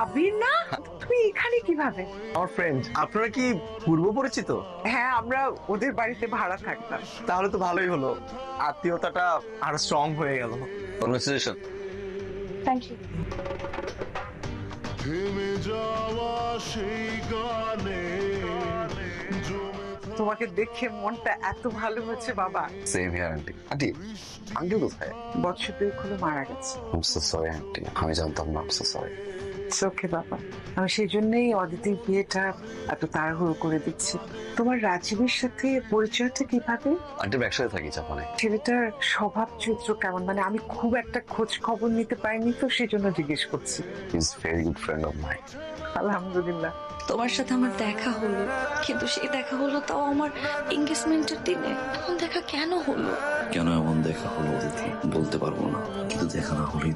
আবির না, তুমি এখানে কিভাবে? আমার ফ্রেন্ড। আপনারা কি পূর্ব পরিচিত? হ্যাঁ, আমরা ওদের বাড়িতে ভাড়া থাকতাম। তাহলে তো ভালোই হলো, আত্মীয়তাটা আরো স্ট্রং হয়ে গেল। কনভারসেশন। Thank you. থেমে যাওয়া সেই গানে তোমাকে দেখে মনটা এত ভালো হচ্ছে বাবা। Same here aunty. Aunty, uncle কোথায়? বছর দুই হলো মারা গেছে। আই সো সরি আন্টি, আমি জানতাম না। I so sorry. ওকে বাবা, আমি সেই জন্যই অদিতির বিয়েটা এত তাড়াহুড়ো করে দিচ্ছি। তোমার রাজীবের সাথে পরিচয়টা কিভাবে? আন্টি একসাথে থাকি জাপানে। ছেলেটার স্বভাব চরিত্র কেমন? মানে আমি খুব একটা খোঁজ খবর নিতে পারিনি, তো সেই জন্য জিজ্ঞেস করছি। Is very good friend of mine. আলহামদুলিল্লাহ। তোমার সাথে আমার দেখা হলো, কিন্তু সেই দেখা হলো তাও আমার এঙ্গেজমেন্টের দিনে। এমন দেখা কেন হলো? কেন এমন দেখা হলো অদিতি বলতে পারবো না, কিন্তু দেখা না হলেই